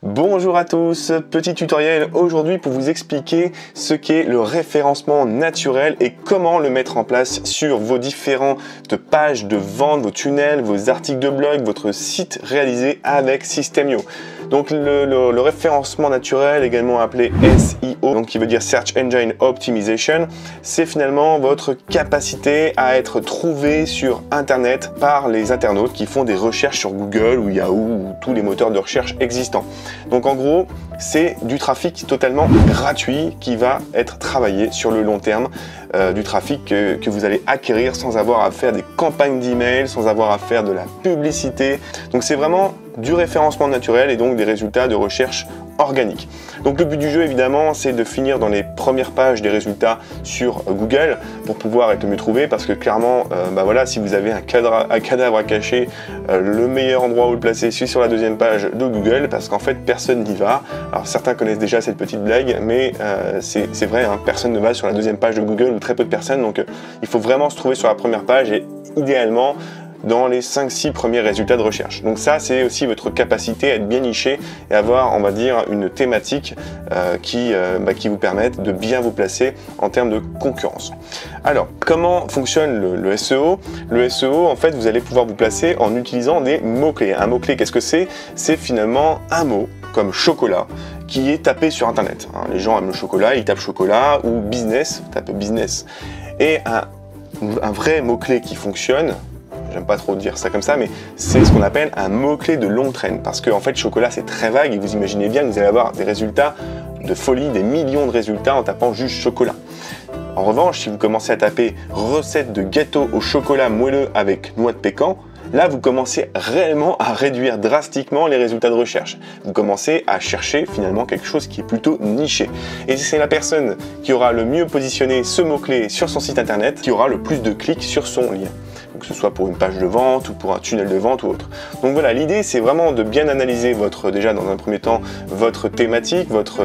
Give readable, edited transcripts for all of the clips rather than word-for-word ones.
Bonjour à tous, petit tutoriel aujourd'hui pour vous expliquer ce qu'est le référencement naturel et comment le mettre en place sur vos différentes pages de vente, vos tunnels, vos articles de blog, votre site réalisé avec System.io. Donc le référencement naturel, également appelé SEO, donc qui veut dire Search Engine Optimization, c'est finalement votre capacité à être trouvé sur Internet par les internautes qui font des recherches sur Google ou Yahoo ou tous les moteurs de recherche existants. Donc en gros, c'est du trafic totalement gratuit qui va être travaillé sur le long terme, du trafic que vous allez acquérir sans avoir à faire des campagnes d'email, sans avoir à faire de la publicité. Donc c'est vraiment du référencement naturel et donc des résultats de recherche organique. Donc le but du jeu évidemment c'est de finir dans les premières pages des résultats sur Google pour pouvoir être mieux trouvé, parce que clairement voilà, si vous avez un cadavre à cacher, le meilleur endroit où le placer c'est sur la deuxième page de Google, parce qu'en fait personne n'y va. Alors certains connaissent déjà cette petite blague, mais c'est vrai, hein, personne ne va sur la deuxième page de Google, ou très peu de personnes, donc il faut vraiment se trouver sur la première page et idéalement dans les 5-6 premiers résultats de recherche. Donc ça, c'est aussi votre capacité à être bien niché et avoir, on va dire, une thématique qui vous permette de bien vous placer en termes de concurrence. Alors, comment fonctionne le SEO? Le SEO, en fait, vous allez pouvoir vous placer en utilisant des mots-clés. Un mot-clé, qu'est-ce que c'est? C'est finalement un mot comme chocolat qui est tapé sur Internet. Les gens aiment le chocolat, ils tapent chocolat, ou business, tapent business. Et un vrai mot-clé qui fonctionne, j'aime pas trop dire ça comme ça, mais c'est ce qu'on appelle un mot-clé de longue traîne. Parce que en fait, chocolat, c'est très vague et vous imaginez bien que vous allez avoir des résultats de folie, des millions de résultats en tapant juste chocolat. En revanche, si vous commencez à taper recette de gâteau au chocolat moelleux avec noix de pécan, là, vous commencez réellement à réduire drastiquement les résultats de recherche. Vous commencez à chercher finalement quelque chose qui est plutôt niché. Et c'est la personne qui aura le mieux positionné ce mot-clé sur son site internet qui aura le plus de clics sur son lien. Que ce soit pour une page de vente ou pour un tunnel de vente ou autre. Donc voilà, l'idée c'est vraiment de bien analyser déjà dans un premier temps votre thématique, votre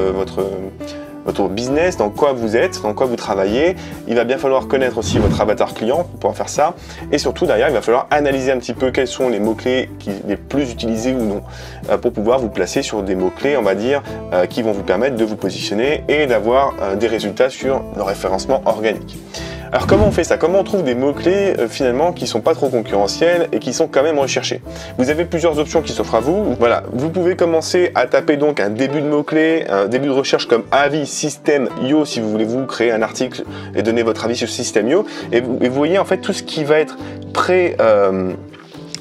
business, dans quoi vous êtes, dans quoi vous travaillez. Il va bien falloir connaître aussi votre avatar client pour pouvoir faire ça. Et surtout derrière, il va falloir analyser un petit peu quels sont les mots-clés les plus utilisés ou non, pour pouvoir vous placer sur des mots-clés, on va dire, qui vont vous permettre de vous positionner et d'avoir des résultats sur le référencement organique. Alors comment on fait ça? Comment on trouve des mots-clés finalement qui sont pas trop concurrentiels et qui sont quand même recherchés? Vous avez plusieurs options qui s'offrent à vous. Voilà, vous pouvez commencer à taper donc un début de mots-clés, un début de recherche comme avis System.io si vous voulez vous créer un article et donner votre avis sur System.io. Et vous voyez en fait tout ce qui va être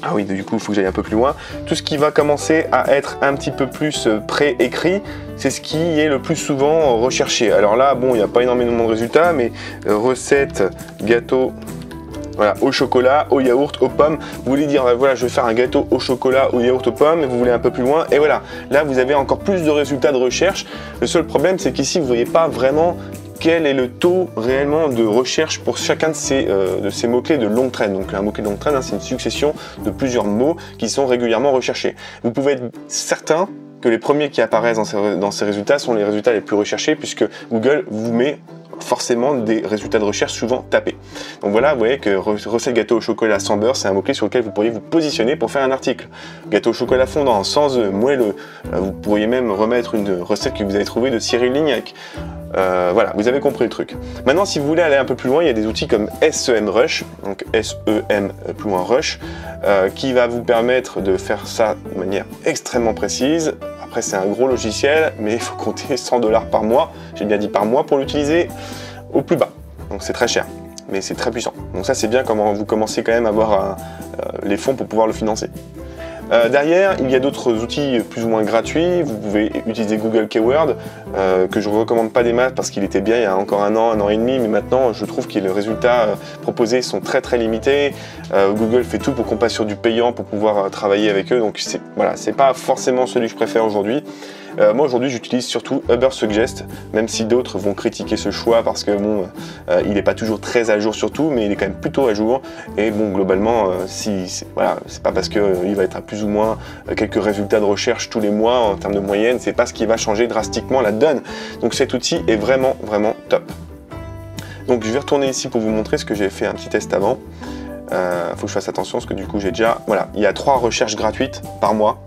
ah oui, du coup, il faut que j'aille un peu plus loin. Tout ce qui va commencer à être un petit peu plus pré-écrit, c'est ce qui est le plus souvent recherché. Alors là, bon, il n'y a pas énormément de résultats, mais recette, gâteau, voilà, au chocolat, au yaourt, aux pommes. Vous voulez dire, voilà, je vais faire un gâteau au chocolat, au yaourt, aux pommes, et vous voulez un peu plus loin, et voilà. Là, vous avez encore plus de résultats de recherche. Le seul problème, c'est qu'ici, vous ne voyez pas vraiment quel est le taux réellement de recherche pour chacun de ces mots-clés de longue traîne. Donc un mot-clé de longue traîne, c'est une succession de plusieurs mots qui sont régulièrement recherchés. Vous pouvez être certain que les premiers qui apparaissent dans ces résultats sont les résultats les plus recherchés, puisque Google vous met forcément des résultats de recherche souvent tapés. Donc voilà, vous voyez que recette gâteau au chocolat sans beurre, c'est un mot-clé sur lequel vous pourriez vous positionner pour faire un article. Gâteau au chocolat fondant sans œufs, moelleux, vous pourriez même remettre une recette que vous avez trouvée de Cyril Lignac. Voilà, vous avez compris le truc. Maintenant, si vous voulez aller un peu plus loin, il y a des outils comme SEMrush, donc SEM plus loin Rush, qui va vous permettre de faire ça de manière extrêmement précise. Après, c'est un gros logiciel, mais il faut compter 100 $ par mois. J'ai bien dit par mois pour l'utiliser au plus bas. Donc c'est très cher, mais c'est très puissant. Donc ça, c'est bien comment vous commencez quand même à avoir les fonds pour pouvoir le financer. Derrière, il y a d'autres outils plus ou moins gratuits. Vous pouvez utiliser Google Keyword, que je ne recommande pas des masses parce qu'il était bien il y a encore un an et demi, mais maintenant je trouve que les résultats proposés sont très limités. Google fait tout pour qu'on passe sur du payant pour pouvoir travailler avec eux, donc voilà, c'est pas forcément celui que je préfère aujourd'hui. Moi aujourd'hui j'utilise surtout Ubersuggest, même si d'autres vont critiquer ce choix parce que bon, il n'est pas toujours très à jour sur tout, mais il est quand même plutôt à jour. Et bon, globalement, voilà, c'est pas parce qu'il va être à plus ou moins quelques résultats de recherche tous les mois en termes de moyenne, c'est pas ce qui va changer drastiquement la donne. Donc cet outil est vraiment top. Donc je vais retourner ici pour vous montrer ce que j'ai fait un petit test avant. Faut que je fasse attention parce que du coup j'ai déjà, voilà, il y a 3 recherches gratuites par mois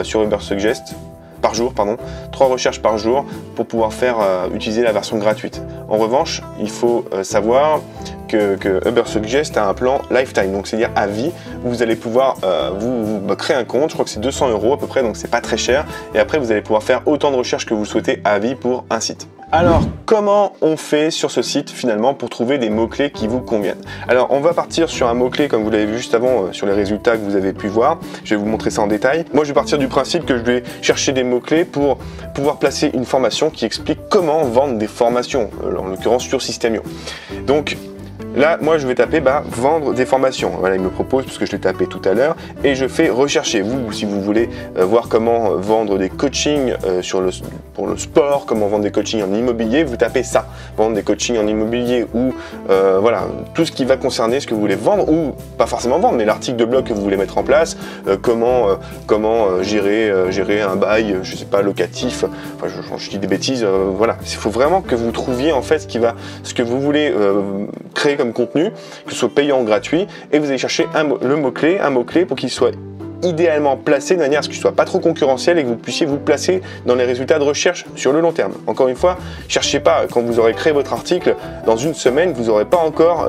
sur Ubersuggest. par jour, pardon, 3 recherches par jour pour pouvoir faire utiliser la version gratuite. En revanche, il faut savoir que Ubersuggest a un plan lifetime, donc c'est-à-dire à vie. Vous allez pouvoir vous créer un compte, je crois que c'est 200 € à peu près, donc c'est pas très cher. Et après, vous allez pouvoir faire autant de recherches que vous souhaitez à vie pour un site. Alors, comment on fait sur ce site finalement pour trouver des mots-clés qui vous conviennent? Alors, on va partir sur un mot-clé comme vous l'avez vu juste avant sur les résultats que vous avez pu voir. Je vais vous montrer ça en détail. Moi, je vais partir du principe que je vais chercher des mots-clés pour pouvoir placer une formation qui explique comment vendre des formations, en l'occurrence sur System.io. Donc, là, moi, je vais taper vendre des formations. Voilà, il me propose, parce que je l'ai tapé tout à l'heure, et je fais rechercher. Vous, si vous voulez voir comment vendre des coachings pour le sport, comment vendre des coachings en immobilier, vous tapez ça, vendre des coachings en immobilier ou voilà, tout ce qui va concerner ce que vous voulez vendre, ou pas forcément vendre, mais l'article de blog que vous voulez mettre en place, comment gérer un bail, je sais pas, locatif, enfin, je dis des bêtises, voilà. Il faut vraiment que vous trouviez en fait ce que vous voulez créer comme contenu, que ce soit payant ou gratuit, et vous allez chercher un mot-clé pour qu'il soit idéalement placé de manière à ce qu'il ne soit pas trop concurrentiel et que vous puissiez vous placer dans les résultats de recherche sur le long terme. Encore une fois, cherchez pas, quand vous aurez créé votre article, dans une semaine, vous n'aurez pas encore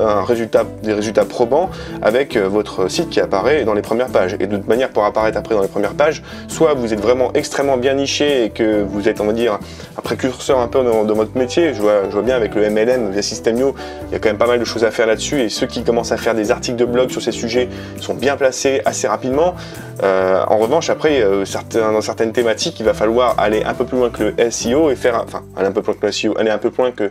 des résultats probants avec votre site qui apparaît dans les premières pages. Et de toute manière, pour apparaître après dans les premières pages, soit vous êtes vraiment extrêmement bien niché et que vous êtes, on va dire, un précurseur un peu dans votre métier. Je vois bien avec le MLM via System.io, il y a quand même pas mal de choses à faire là-dessus, et ceux qui commencent à faire des articles de blog sur ces sujets sont bien placés assez rapidement. En revanche, après, dans certaines thématiques, il va falloir aller un peu plus loin que le SEO et faire, aller un peu plus loin que le SEO, aller un peu plus loin que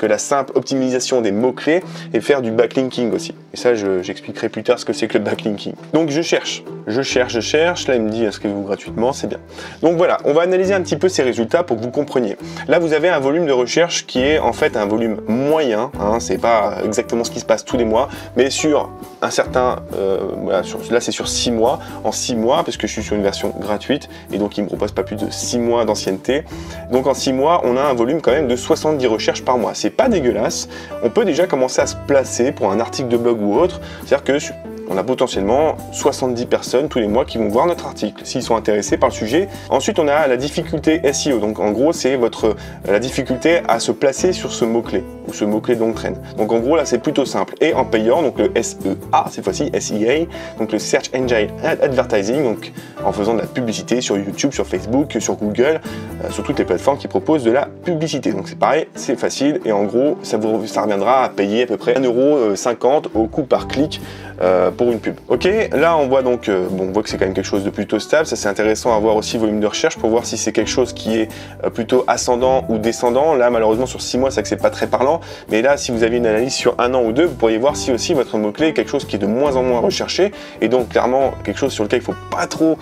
la simple optimisation des mots-clés et faire du backlinking aussi. Et ça, j'expliquerai plus tard ce que c'est que le backlinking. Donc je cherche. Là, il me dit inscrivez-vous gratuitement, c'est bien. Donc voilà, on va analyser un petit peu ces résultats pour que vous compreniez. Là, vous avez un volume de recherche qui est en fait un volume moyen. Hein, c'est pas exactement ce qui se passe tous les mois, mais sur un certain... voilà, là, c'est sur 6 mois. En 6 mois, parce que je suis sur une version gratuite, et donc il me propose pas plus de 6 mois d'ancienneté. Donc en 6 mois, on a un volume quand même de 70 recherches par mois. C'est pas dégueulasse, on peut déjà commencer à se placer pour un article de blog ou autre, c'est-à-dire que on a potentiellement 70 personnes tous les mois qui vont voir notre article, s'ils sont intéressés par le sujet. Ensuite, on a la difficulté SEO, donc en gros, c'est la difficulté à se placer sur ce mot-clé, ou ce mot-clé de longue traîne. Donc en gros, là, c'est plutôt simple. Et en payant, donc le SEA, cette fois-ci, SEA, donc le Search Engine Advertising, donc en faisant de la publicité sur YouTube, sur Facebook, sur Google, sur toutes les plateformes qui proposent de la publicité. Donc c'est pareil, c'est facile, et en gros, ça reviendra à payer à peu près 1,50 € au coût par clic pour une pub. Ok, là on voit donc, on voit que c'est quand même quelque chose de plutôt stable. Ça, c'est intéressant à voir aussi le volume de recherche pour voir si c'est quelque chose qui est plutôt ascendant ou descendant. Là, malheureusement, sur 6 mois, c'est que c'est pas très parlant, mais là, si vous avez une analyse sur 1 an ou 2, vous pourriez voir si aussi votre mot-clé est quelque chose qui est de moins en moins recherché, et donc clairement quelque chose sur lequel il faut pas trop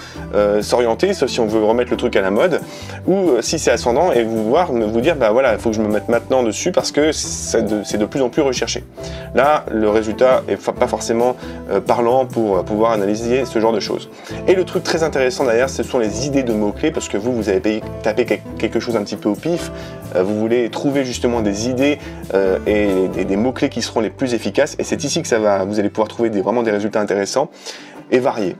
s'orienter, sauf si on veut remettre le truc à la mode, ou si c'est ascendant et vous dire, bah voilà, il faut que je me mette maintenant dessus parce que c'est de plus en plus recherché. Là, le résultat est pas forcément parlant pour pouvoir analyser ce genre de choses. Et le truc très intéressant derrière, ce sont les idées de mots-clés, parce que vous avez tapé quelque chose un petit peu au pif, vous voulez trouver justement des idées et des mots-clés qui seront les plus efficaces, et c'est ici que vous allez pouvoir trouver vraiment des résultats intéressants et variés.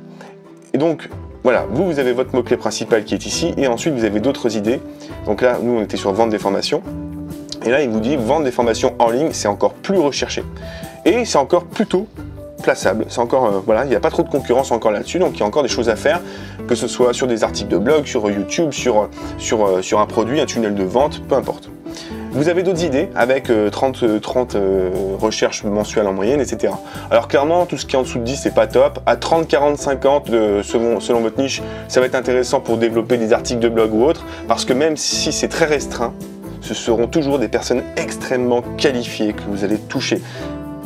Et donc, voilà, vous avez votre mot-clé principal qui est ici, et ensuite vous avez d'autres idées. Donc là, nous on était sur vendre des formations, et là il vous dit vendre des formations en ligne, c'est encore plus recherché. Et c'est encore plutôt plaçable, c'est encore, voilà, il n'y a pas trop de concurrence encore là-dessus, donc il y a encore des choses à faire, que ce soit sur des articles de blog, sur YouTube, sur un produit, un tunnel de vente, peu importe. Vous avez d'autres idées avec 30 recherches mensuelles en moyenne, etc. Alors clairement, tout ce qui est en dessous de 10, c'est pas top. À 30, 40, 50, selon votre niche, ça va être intéressant pour développer des articles de blog ou autres, parce que même si c'est très restreint, ce seront toujours des personnes extrêmement qualifiées que vous allez toucher.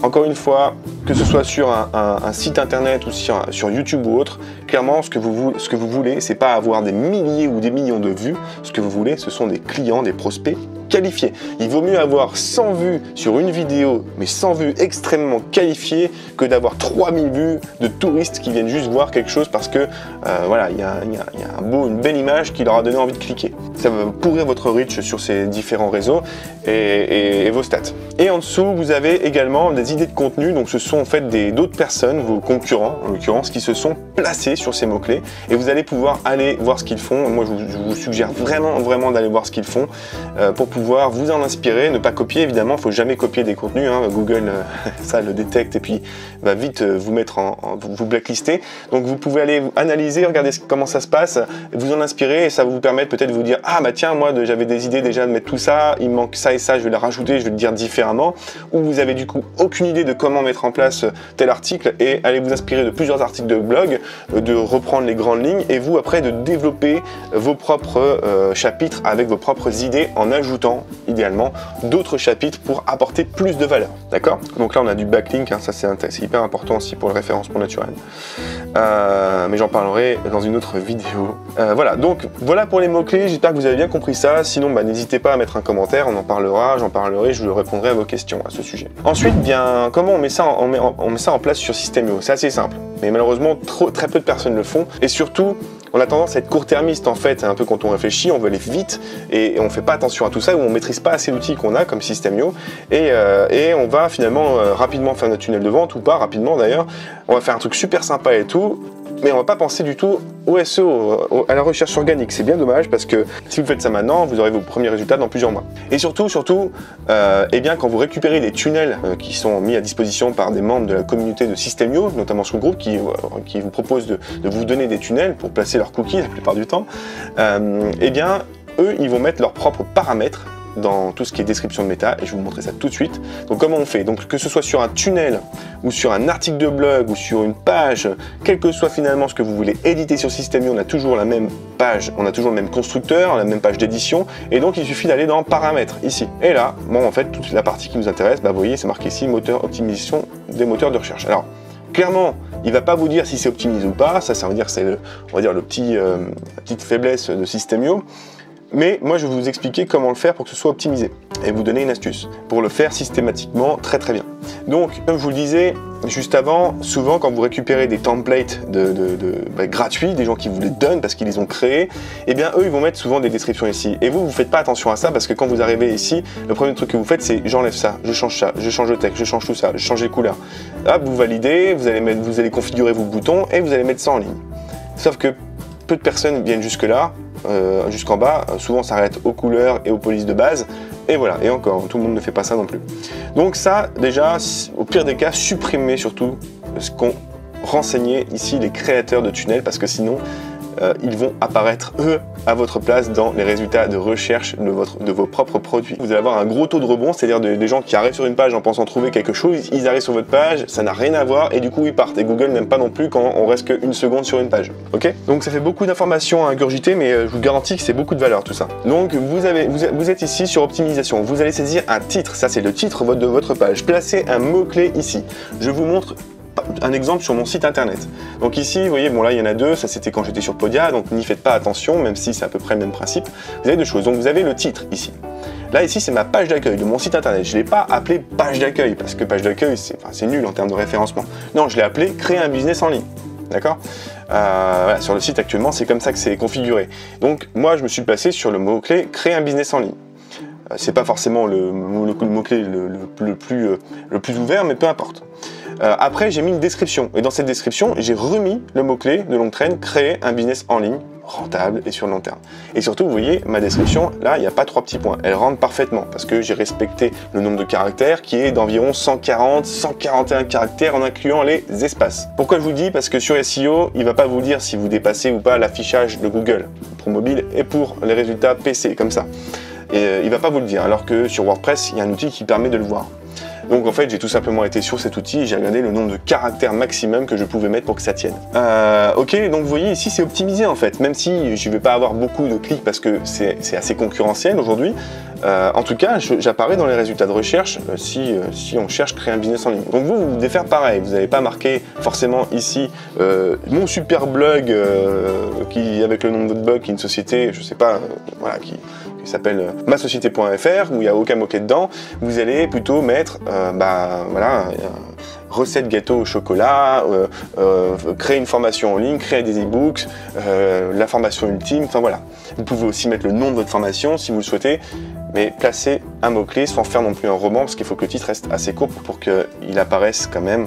Encore une fois, que ce soit sur un site internet ou sur YouTube ou autre, clairement, ce que vous voulez, c'est pas avoir des milliers ou des millions de vues. Ce que vous voulez, ce sont des clients, des prospects qualifiés. Il vaut mieux avoir 100 vues sur une vidéo, mais 100 vues extrêmement qualifiées, que d'avoir 3000 vues de touristes qui viennent juste voir quelque chose parce que voilà, il y a une belle image qui leur a donné envie de cliquer. ça va pourrir votre reach sur ces différents réseaux et vos stats. Et en dessous, vous avez également des idées de contenu, donc ce sont en fait d'autres personnes, vos concurrents en l'occurrence, qui se sont placés sur ces mots-clés et vous allez pouvoir aller voir ce qu'ils font. Moi, je vous suggère vraiment d'aller voir ce qu'ils font pour pouvoir vous en inspirer, ne pas copier évidemment, il ne faut jamais copier des contenus, hein. Google ça le détecte et puis va vite vous mettre vous blacklister. Donc vous pouvez aller analyser, regarder comment ça se passe, vous en inspirer et ça va vous permettre peut-être de vous dire ah bah tiens, moi j'avais des idées déjà de mettre tout ça, il me manque ça et ça, je vais le rajouter, je vais le dire différemment. Ou vous avez du coup aucune idée de comment mettre en place tel article et allez vous inspirer de plusieurs articles de blog, de reprendre les grandes lignes et vous après de développer vos propres chapitres avec vos propres idées en ajoutant idéalement d'autres chapitres pour apporter plus de valeur. D'accord? Donc là on a du backlink, hein, ça c'est hyper important aussi pour le référencement naturel. Mais j'en parlerai dans une autre vidéo. Voilà, donc voilà pour les mots-clés, j'espère que vous avez bien compris ça. Sinon, bah, n'hésitez pas à mettre un commentaire, on en parlera, j'en parlerai, je répondrai à vos questions à ce sujet. Ensuite, bien, comment on met ça en place sur System.io? C'est assez simple, mais malheureusement, très peu de personnes le font. Et surtout, on a tendance à être court-termiste en fait, un peu quand on réfléchit, on veut aller vite et on fait pas attention à tout ça, ou on maîtrise pas assez l'outil qu'on a comme System.io et on va finalement rapidement faire notre tunnel de vente ou pas rapidement d'ailleurs, on va faire un truc super sympa et tout, mais on va pas penser du tout au SEO, à la recherche organique. C'est bien dommage parce que si vous faites ça maintenant, vous aurez vos premiers résultats dans plusieurs mois. Et surtout, eh bien, quand vous récupérez des tunnels qui sont mis à disposition par des membres de la communauté de System.io, notamment sur le groupe, qui vous propose de vous donner des tunnels pour placer leurs cookies la plupart du temps, eh bien, eux, ils vont mettre leurs propres paramètres dans tout ce qui est description de méta et je vais vous montrer ça tout de suite. Donc comment on fait? Donc que ce soit sur un tunnel ou sur un article de blog ou sur une page, quel que soit finalement ce que vous voulez éditer sur System.io, on a toujours la même page, on a toujours le même constructeur, la même page d'édition et donc il suffit d'aller dans paramètres ici. Et là, bon en fait toute la partie qui nous intéresse, bah vous voyez c'est marqué ici moteur optimisation des moteurs de recherche. Alors clairement, il va pas vous dire si c'est optimisé ou pas, ça veut dire que c'est la petite faiblesse de System.io. Mais moi je vais vous expliquer comment le faire pour que ce soit optimisé et vous donner une astuce pour le faire systématiquement très bien. Donc comme je vous le disais juste avant, souvent quand vous récupérez des templates gratuits, des gens qui vous les donnent parce qu'ils les ont créés, eh bien eux ils vont mettre souvent des descriptions ici et vous faites pas attention à ça parce que quand vous arrivez ici, le premier truc que vous faites c'est j'enlève ça, je change le texte, je change tout ça, je change les couleurs. Hop, vous validez, vous allez configurer vos boutons et vous allez mettre ça en ligne. Sauf que peu de personnes viennent jusque là, jusqu'en bas, souvent ça s'arrête aux couleurs et aux polices de base, et voilà, et encore, tout le monde ne fait pas ça non plus. Donc ça, déjà, au pire des cas, supprimez surtout ce qu'ont renseigné ici les créateurs de tunnels, parce que sinon, ils vont apparaître, eux, à votre place dans les résultats de recherche de vos propres produits. Vous allez avoir un gros taux de rebond, c'est-à-dire des gens qui arrivent sur une page en pensant trouver quelque chose, ils arrivent sur votre page, ça n'a rien à voir, et du coup ils partent. Et Google n'aime pas non plus quand on reste qu'une seconde sur une page. Ok? Donc ça fait beaucoup d'informations à ingurgiter, mais je vous garantis que c'est beaucoup de valeur tout ça. Donc vous êtes ici sur optimisation, vous allez saisir un titre, ça c'est le titre de votre page. Placez un mot-clé ici. Je vous montre un exemple sur mon site internet. Donc ici, vous voyez, bon là il y en a deux, ça c'était quand j'étais sur Podia, donc n'y faites pas attention, même si c'est à peu près le même principe. Vous avez deux choses, donc vous avez le titre ici. Là ici c'est ma page d'accueil de mon site internet, je ne l'ai pas appelé page d'accueil, parce que page d'accueil c'est nul en termes de référencement. Non, je l'ai appelé créer un business en ligne. D'accord? Voilà, sur le site actuellement c'est comme ça que c'est configuré. Donc moi je me suis placé sur le mot-clé créer un business en ligne. C'est pas forcément le mot-clé le plus ouvert, mais peu importe. Après, j'ai mis une description. Et dans cette description, j'ai remis le mot-clé de longue traîne, créer un business en ligne, rentable et sur le long terme. Et surtout, vous voyez, ma description, là, il n'y a pas 3 petits points. Elle rentre parfaitement parce que j'ai respecté le nombre de caractères qui est d'environ 141 caractères en incluant les espaces. Pourquoi je vous le dis? Parce que sur SEO, il ne va pas vous dire si vous dépassez ou pas l'affichage de Google pour mobile et pour les résultats PC, comme ça. Et il ne va pas vous le dire, alors que sur WordPress, il y a un outil qui permet de le voir. Donc en fait, j'ai tout simplement été sur cet outil et j'ai regardé le nombre de caractères maximum que je pouvais mettre pour que ça tienne. Ok, donc vous voyez ici, c'est optimisé en fait, même si je ne vais pas avoir beaucoup de clics parce que c'est assez concurrentiel aujourd'hui. En tout cas, j'apparais dans les résultats de recherche si on cherche créer un business en ligne. Donc vous devez faire pareil, vous n'allez pas marquer forcément ici mon super blog qui avec le nom de votre blog qui est une société, je sais pas, voilà, qui s'appelle masociété.fr où il n'y a aucun mot-clé dedans. Vous allez plutôt mettre voilà, recettes gâteaux au chocolat, créer une formation en ligne, créer des e-books, la formation ultime, enfin voilà. Vous pouvez aussi mettre le nom de votre formation si vous le souhaitez, mais placez un mot-clé sans faire non plus un roman, parce qu'il faut que le titre reste assez court pour qu'il apparaisse quand même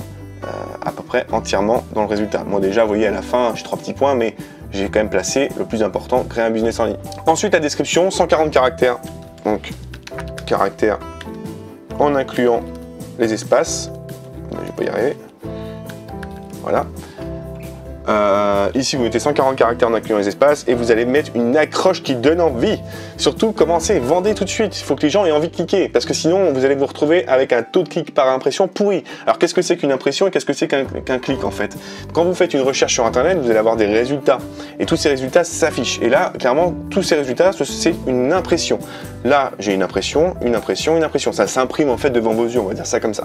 à peu près entièrement dans le résultat. Moi déjà, vous voyez à la fin, j'ai 3 petits points, mais j'ai quand même placé le plus important, créer un business en ligne. Ensuite, la description, 140 caractères. Donc, caractères en incluant les espaces. Je vais pas y arriver. Voilà. Ici, vous mettez 140 caractères en incluant les espaces et vous allez mettre une accroche qui donne envie. Surtout, commencez, vendez tout de suite. Il faut que les gens aient envie de cliquer parce que sinon, vous allez vous retrouver avec un taux de clic par impression pourri. Alors, qu'est-ce que c'est qu'une impression et qu'est-ce que c'est qu'un clic en fait? Quand vous faites une recherche sur Internet, vous allez avoir des résultats et tous ces résultats s'affichent. Et là, clairement, tous ces résultats, c'est une impression. Là, j'ai une impression, une impression, une impression. Ça s'imprime en fait devant vos yeux, on va dire ça comme ça.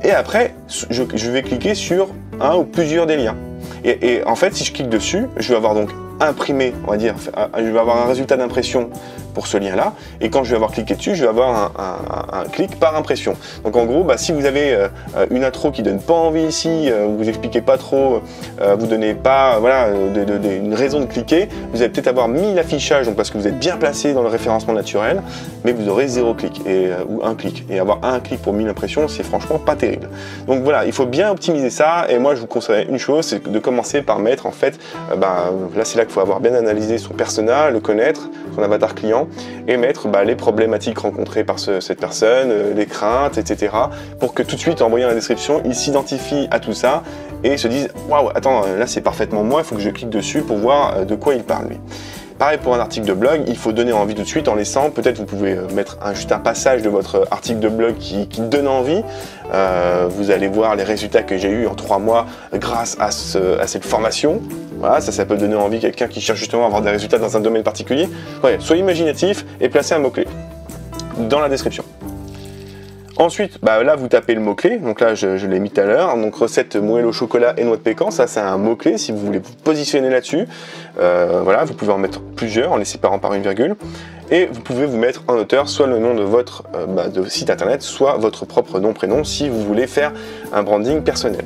Et après, je vais cliquer sur un ou plusieurs des liens. Et en fait, si je clique dessus, je vais avoir donc imprimé, on va dire, je vais avoir un résultat d'impression pour ce lien-là, et quand je vais avoir cliqué dessus, je vais avoir un clic par impression. Donc en gros, si vous avez une intro qui donne pas envie ici, vous expliquez pas trop, vous donnez pas une raison de cliquer, vous allez peut-être avoir 1000 affichages, donc parce que vous êtes bien placé dans le référencement naturel, mais vous aurez 0 clic, ou un clic. Et avoir un clic pour 1000 impressions, c'est franchement pas terrible. Donc voilà, il faut bien optimiser ça, et moi je vous conseille une chose, c'est de commencer par mettre en fait, là c'est là qu'il faut avoir bien analysé son persona, le connaître, son avatar client, et mettre les problématiques rencontrées par cette personne, les craintes, etc. pour que tout de suite, en voyant la description, il s'identifie à tout ça et se dise « Waouh, attends, là c'est parfaitement moi, il faut que je clique dessus pour voir de quoi il parle lui ». Pareil pour un article de blog, il faut donner envie tout de suite en laissant, peut-être vous pouvez mettre juste un passage de votre article de blog qui donne envie. Vous allez voir les résultats que j'ai eu en 3 mois grâce à cette formation. Voilà, ça peut donner envie à quelqu'un qui cherche justement à avoir des résultats dans un domaine particulier. Ouais, soyez imaginatif et placez un mot-clé dans la description. Ensuite, là vous tapez le mot-clé, donc là je l'ai mis tout à l'heure, donc recette moelle au chocolat et noix de pécan, ça c'est un mot-clé si vous voulez vous positionner là-dessus. Voilà, vous pouvez en mettre plusieurs en les séparant par une virgule. Et vous pouvez vous mettre en auteur soit le nom de votre de site internet, soit votre propre nom, prénom, si vous voulez faire un branding personnel.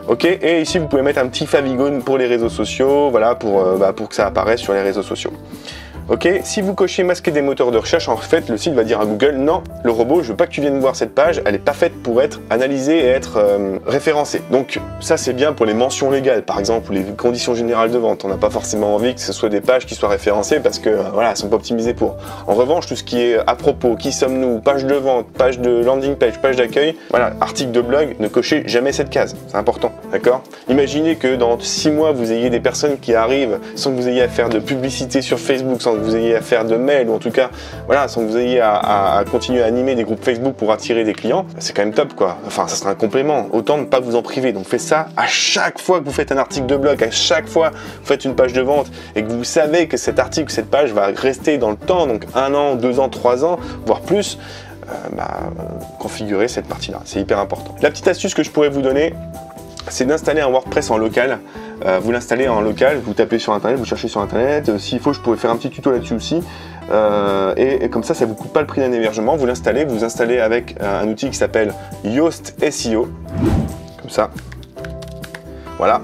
Ok, et ici vous pouvez mettre un petit favicon pour les réseaux sociaux, voilà, pour que ça apparaisse sur les réseaux sociaux. Ok, si vous cochez masquer des moteurs de recherche, en fait, le site va dire à Google, non, le robot, je veux pas que tu viennes voir cette page, elle est pas faite pour être analysée et être référencée. Donc ça, c'est bien pour les mentions légales, par exemple, ou les conditions générales de vente. On n'a pas forcément envie que ce soit des pages qui soient référencées parce que, voilà, elles sont pas optimisées pour. En revanche, tout ce qui est à propos, qui sommes-nous, page de vente, page de landing page, page d'accueil, voilà, article de blog, ne cochez jamais cette case, c'est important, d'accord? Imaginez que dans 6 mois, vous ayez des personnes qui arrivent sans que vous ayez à faire de publicité sur Facebook, sans que vous ayez à faire de mails, ou en tout cas, voilà, sans que vous ayez à continuer à animer des groupes Facebook pour attirer des clients, c'est quand même top, quoi. Enfin, ça sera un complément. Autant ne pas vous en priver. Donc, faites ça à chaque fois que vous faites un article de blog, à chaque fois que vous faites une page de vente et que vous savez que cet article, cette page va rester dans le temps, donc 1 an, 2 ans, 3 ans, voire plus, configurer cette partie-là. C'est hyper important. La petite astuce que je pourrais vous donner, c'est d'installer un WordPress en local. Vous l'installez en local, vous tapez sur internet, vous cherchez sur internet, s'il faut je pourrais faire un petit tuto là-dessus aussi, et comme ça vous coûte pas le prix d'un hébergement. Vous installez avec un outil qui s'appelle Yoast SEO, comme ça, voilà.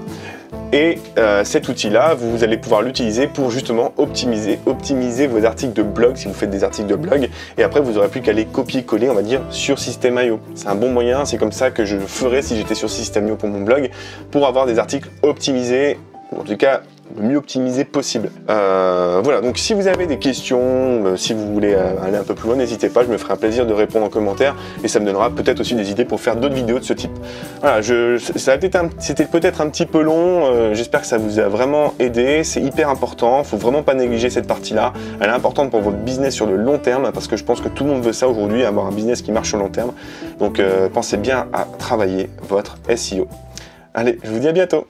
Et cet outil-là, vous allez pouvoir l'utiliser pour justement optimiser vos articles de blog si vous faites des articles de blog. Et après, vous n'aurez plus qu'à les copier-coller, on va dire, sur System.io. C'est un bon moyen, c'est comme ça que je ferais si j'étais sur System.io pour mon blog, pour avoir des articles optimisés, ou en tout cas le mieux optimisé possible. Voilà, donc si vous avez des questions, si vous voulez aller un peu plus loin, n'hésitez pas, je me ferai un plaisir de répondre en commentaire et ça me donnera peut-être aussi des idées pour faire d'autres vidéos de ce type. Voilà, c'était peut-être un petit peu long, j'espère que ça vous a vraiment aidé, c'est hyper important, il ne faut vraiment pas négliger cette partie-là, elle est importante pour votre business sur le long terme parce que je pense que tout le monde veut ça aujourd'hui, avoir un business qui marche sur le long terme, donc pensez bien à travailler votre SEO. Allez, je vous dis à bientôt.